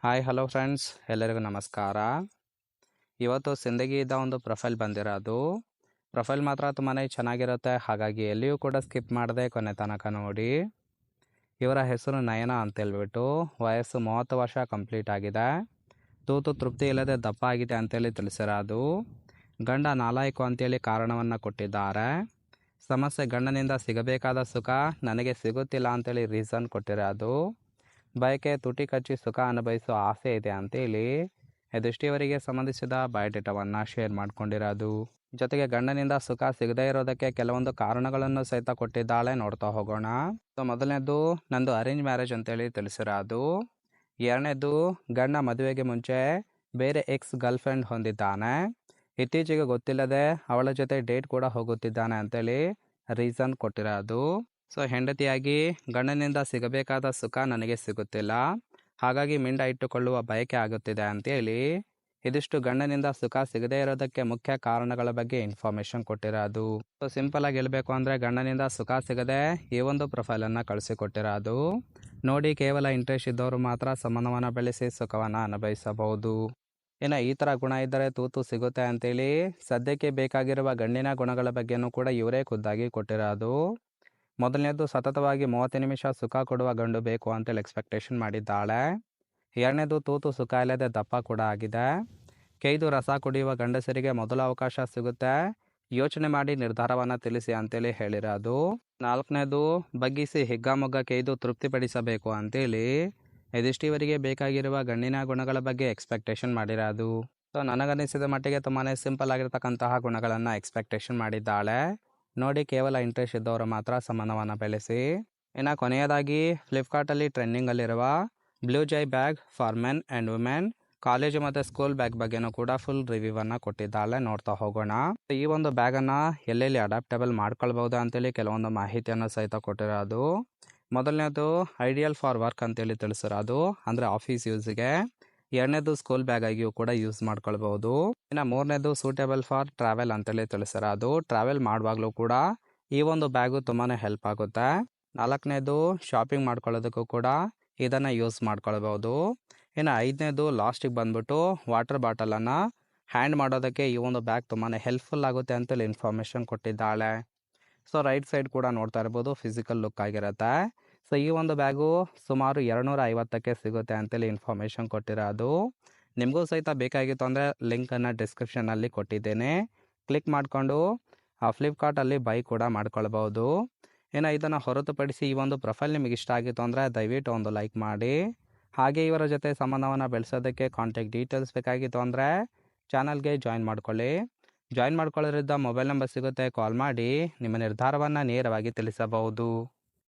Hi hello friends, ಎಲ್ಲರಿಗೂ ನಮಸ್ಕಾರ. ಇವತ್ತು ಸಿಂದಗಿದ ಒಂದು ಪ್ರೊಫೈಲ್ ಬಂದಿರೋದು. ಪ್ರೊಫೈಲ್ ಮಾತ್ರ ತುಂಬಾ ಚೆನ್ನಾಗಿರುತ್ತೆ, ಹಾಗಾಗಿ ಎಲ್ಲಿಯೂ ಕೂಡ ಸ್ಕಿಪ್ ಮಾಡದೆ ಕೊನೆ ತನಕ ನೋಡಿ. ಇವರ ಹೆಸರು ನಯನ ಅಂತೇಳ್ಬಿಟ್ಟು, ವಯಸ್ಸು 30 ವರ್ಷ ಕಂಪ್ಲೀಟ್ ಆಗಿದೆ. ತೂತು ತೃಪ್ತಿ ಇಲ್ಲದೆ ದಪ್ಪ ಆಗಿದೆ ಅಂತೇಳಿ ತಿಳಿಸಿರೋದು. ಗಂಡ ನಾಲಾಯಕು ಅಂತೇಳಿ ಕಾರಣವನ್ನು ಕೊಟ್ಟಿದ್ದಾರೆ. ಸಮಸ್ಯೆ ಗಂಡನಿಂದ ಸಿಗಬೇಕಾದ ಸುಖ ನನಗೆ ಸಿಗುತ್ತಿಲ್ಲ ಅಂತೇಳಿ ರೀಸನ್ ಕೊಟ್ಟಿರೋದು. ಬಯಕೆ ತುಟಿ ಕಚ್ಚಿ ಸುಖ ಅನುಭವಿಸುವ ಆಸೆ ಇದೆ ಅಂತೇಳಿ ಇದೆಷ್ಟಿವರಿಗೆ ಸಂಬಂಧಿಸಿದ ಬಯೋಡೇಟಾವನ್ನು ಶೇರ್ ಮಾಡ್ಕೊಂಡಿರೋದು. ಜೊತೆಗೆ ಗಂಡನಿಂದ ಸುಖ ಸಿಗದೇ ಇರೋದಕ್ಕೆ ಕೆಲವೊಂದು ಕಾರಣಗಳನ್ನು ಸಹಿತ ಕೊಟ್ಟಿದ್ದಾಳೆ, ನೋಡ್ತಾ ಹೋಗೋಣ. ಮೊದಲನೇದು ನಂದು ಅರೇಂಜ್ ಮ್ಯಾರೇಜ್ ಅಂತೇಳಿ ತಿಳಿಸಿರೋದು. ಎರಡನೇದು ಗಂಡ ಮದುವೆಗೆ ಮುಂಚೆ ಬೇರೆ ಎಕ್ಸ್ ಗರ್ಲ್ ಫ್ರೆಂಡ್ ಹೊಂದಿದ್ದಾನೆ. ಇತ್ತೀಚೆಗೆ ಗೊತ್ತಿಲ್ಲದೆ ಅವಳ ಜೊತೆ ಡೇಟ್ ಕೂಡ ಹೋಗುತ್ತಿದ್ದಾನೆ ಅಂತೇಳಿ ರೀಸನ್ ಕೊಟ್ಟಿರೋದು. ಹೆಂಡತಿಯಾಗಿ ಗಂಡನಿಂದ ಸಿಗಬೇಕಾದ ಸುಖ ನನಗೆ ಸಿಗುತ್ತಿಲ್ಲ, ಹಾಗಾಗಿ ಮಿಂಡ ಇಟ್ಟುಕೊಳ್ಳುವ ಬಯಕೆ ಆಗುತ್ತಿದೆ ಅಂತೇಳಿ ಇದಿಷ್ಟು ಗಂಡನಿಂದ ಸುಖ ಸಿಗದೇ ಇರೋದಕ್ಕೆ ಮುಖ್ಯ ಕಾರಣಗಳ ಬಗ್ಗೆ ಇನ್ಫಾರ್ಮೇಶನ್ ಕೊಟ್ಟಿರೋದು. ಸಿಂಪಲ್ ಆಗಿ ಹೇಳ್ಬೇಕು ಅಂದರೆ ಗಂಡನಿಂದ ಸುಖ ಸಿಗದೆ ಈ ಒಂದು ಪ್ರೊಫೈಲನ್ನು ಕಳಿಸಿಕೊಟ್ಟಿರೋದು. ನೋಡಿ, ಕೇವಲ ಇಂಟ್ರೆಸ್ಟ್ ಇದ್ದವರು ಮಾತ್ರ ಸಂಬಂಧವನ್ನು ಬೆಳೆಸಿ ಸುಖವನ್ನು ಅನುಭವಿಸಬಹುದು. ಇನ್ನು ಈ ಥರ ಗುಣ ಇದ್ದರೆ ತೂತು ಸಿಗುತ್ತೆ ಅಂತೇಳಿ ಸದ್ಯಕ್ಕೆ ಬೇಕಾಗಿರುವ ಗಂಡಿನ ಗುಣಗಳ ಬಗ್ಗೆನೂ ಕೂಡ ಇವರೇ ಖುದ್ದಾಗಿ ಕೊಟ್ಟಿರೋದು. ಮೊದಲನೇದು ಸತತವಾಗಿ 30 ನಿಮಿಷ ಸುಖ ಕೊಡುವ ಗಂಡು ಬೇಕು ಅಂತೇಳಿ ಎಕ್ಸ್ಪೆಕ್ಟೇಷನ್ ಮಾಡಿದ್ದಾಳೆ. ಎರಡನೇದು ತೂತು ಸುಖ ಇಲ್ಲದೆ ದಪ್ಪ ಕೂಡ ಆಗಿದೆ. ಕೈದು ರಸ ಕುಡಿಯುವ ಗಂಡಸರಿಗೆ ಮೊದಲ ಅವಕಾಶ ಸಿಗುತ್ತೆ, ಯೋಚನೆ ಮಾಡಿ ನಿರ್ಧಾರವನ್ನು ತಿಳಿಸಿ ಅಂತೇಳಿ ಹೇಳಿರೋದು. ನಾಲ್ಕನೇದು ಬಗ್ಗಿಸಿ ಹಿಗ್ಗಾಮುಗ್ಗ ಕೈದು ತೃಪ್ತಿಪಡಿಸಬೇಕು ಅಂತೇಳಿ ಇದಿಷ್ಟಿವರಿಗೆ ಬೇಕಾಗಿರುವ ಗಂಡಿನ ಗುಣಗಳ ಬಗ್ಗೆ ಎಕ್ಸ್ಪೆಕ್ಟೇಷನ್ ಮಾಡಿರೋದು. ನನಗನ್ನಿಸಿದ ಮಟ್ಟಿಗೆ ತುಂಬಾ ಸಿಂಪಲ್ ಆಗಿರ್ತಕ್ಕಂತಹ ಗುಣಗಳನ್ನು ಎಕ್ಸ್ಪೆಕ್ಟೇಷನ್ ಮಾಡಿದ್ದಾಳೆ. ನೋಡಿ, ಕೇವಲ ಇಂಟ್ರೆಸ್ಟ್ ಇದ್ದವರು ಮಾತ್ರ ಸಂಬಂಧವನ್ನು ಬೆಳೆಸಿ. ಇನ್ನು ಕೊನೆಯದಾಗಿ ಫ್ಲಿಪ್ಕಾರ್ಟಲ್ಲಿ ಟ್ರೆಂಡಿಂಗಲ್ಲಿರುವ ಬ್ಲೂ ಜೈ bag for men and women college ಮತ್ತು ಸ್ಕೂಲ್ ಬ್ಯಾಗ್ ಬಗ್ಗೆನೂ ಕೂಡ ಫುಲ್ ರಿವ್ಯೂವನ್ನು ಕೊಟ್ಟಿದ್ದಾಳೆ, ನೋಡ್ತಾ ಹೋಗೋಣ. ಈ ಒಂದು ಬ್ಯಾಗನ್ನು ಎಲ್ಲೆಲ್ಲಿ ಅಡಾಪ್ಟೇಬಲ್ ಮಾಡ್ಕೊಳ್ಬೋದು ಅಂತೇಳಿ ಕೆಲವೊಂದು ಮಾಹಿತಿಯನ್ನು ಸಹಿತ ಕೊಟ್ಟಿರೋದು. ಮೊದಲನೇದು ಐಡಿಯಲ್ ಫಾರ್ ವರ್ಕ್ ಅಂತೇಳಿ ತಿಳಿಸಿರೋದು, ಅಂದರೆ ಆಫೀಸ್ ಯೂಸ್ಗೆ. ಎರಡನೇದು ಸ್ಕೂಲ್ ಬ್ಯಾಗ್ ಆಗಿಯೂ ಕೂಡ ಯೂಸ್ ಮಾಡ್ಕೊಳ್ಬಹುದು. ಇನ್ನು ಮೂರನೇದು ಸೂಟೇಬಲ್ ಫಾರ್ ಟ್ರಾವೆಲ್ ಅಂತೇಳಿ ತಿಳಿಸಿರೋದು, ಟ್ರಾವೆಲ್ ಮಾಡುವಾಗಲೂ ಕೂಡ ಈ ಒಂದು ಬ್ಯಾಗು ತುಂಬಾ ಹೆಲ್ಪ್ ಆಗುತ್ತೆ. ನಾಲ್ಕನೇದು ಶಾಪಿಂಗ್ ಮಾಡ್ಕೊಳ್ಳೋದಕ್ಕೂ ಕೂಡ ಇದನ್ನು ಯೂಸ್ ಮಾಡ್ಕೊಳ್ಬಹುದು. ಇನ್ನು ಐದನೇದು ಲಾಸ್ಟಿಗೆ ಬಂದ್ಬಿಟ್ಟು ವಾಟರ್ ಬಾಟಲನ್ನು ಹ್ಯಾಂಡ್ ಮಾಡೋದಕ್ಕೆ ಈ ಒಂದು ಬ್ಯಾಗ್ ತುಂಬಾ ಹೆಲ್ಪ್ಫುಲ್ ಆಗುತ್ತೆ ಅಂತೇಳಿ ಇನ್ಫಾರ್ಮೇಷನ್ ಕೊಟ್ಟಿದ್ದಾಳೆ. ರೈಟ್ ಸೈಡ್ ಕೂಡ ನೋಡ್ತಾ ಇರ್ಬೋದು, ಫಿಸಿಕಲ್ ಲುಕ್ ಆಗಿರುತ್ತೆ. ಈ ಒಂದು ಬ್ಯಾಗು ಸುಮಾರು 250ಕ್ಕೆ ಸಿಗುತ್ತೆ ಅಂತೇಳಿ ಇನ್ಫಾರ್ಮೇಷನ್ ಕೊಟ್ಟಿರೋದು. ನಿಮಗೂ ಸಹಿತ ಬೇಕಾಗಿತ್ತು ಅಂದರೆ ಲಿಂಕನ್ನು ಡಿಸ್ಕ್ರಿಪ್ಷನಲ್ಲಿ ಕೊಟ್ಟಿದ್ದೇನೆ, ಕ್ಲಿಕ್ ಮಾಡಿಕೊಂಡು ಫ್ಲಿಪ್ಕಾರ್ಟಲ್ಲಿ ಬೈ ಕೂಡ ಮಾಡ್ಕೊಳ್ಬೋದು. ಇನ್ನು ಇದನ್ನು ಹೊರತುಪಡಿಸಿ ಈ ಒಂದು ಪ್ರೊಫೈಲ್ ನಿಮಗೆ ಇಷ್ಟ ಆಗಿತ್ತು ಅಂದರೆ ದಯವಿಟ್ಟು ಒಂದು ಲೈಕ್ ಮಾಡಿ. ಹಾಗೆ ಇವರ ಜೊತೆ ಸಂಬಂಧವನ್ನು ಬೆಳೆಸೋದಕ್ಕೆ ಕಾಂಟ್ಯಾಕ್ಟ್ ಡೀಟೇಲ್ಸ್ ಬೇಕಾಗಿತ್ತು ಅಂದರೆ ಚಾನಲ್ಗೆ ಜಾಯಿನ್ ಮಾಡ್ಕೊಳ್ಳಿ. ಜಾಯಿನ್ ಮಾಡ್ಕೊಳ್ಳೋದ್ರಿಂದ ಮೊಬೈಲ್ ನಂಬರ್ ಸಿಗುತ್ತೆ, ಕಾಲ್ ಮಾಡಿ ನಿಮ್ಮ ನಿರ್ಧಾರವನ್ನು ನೇರವಾಗಿ ತಿಳಿಸಬಹುದು.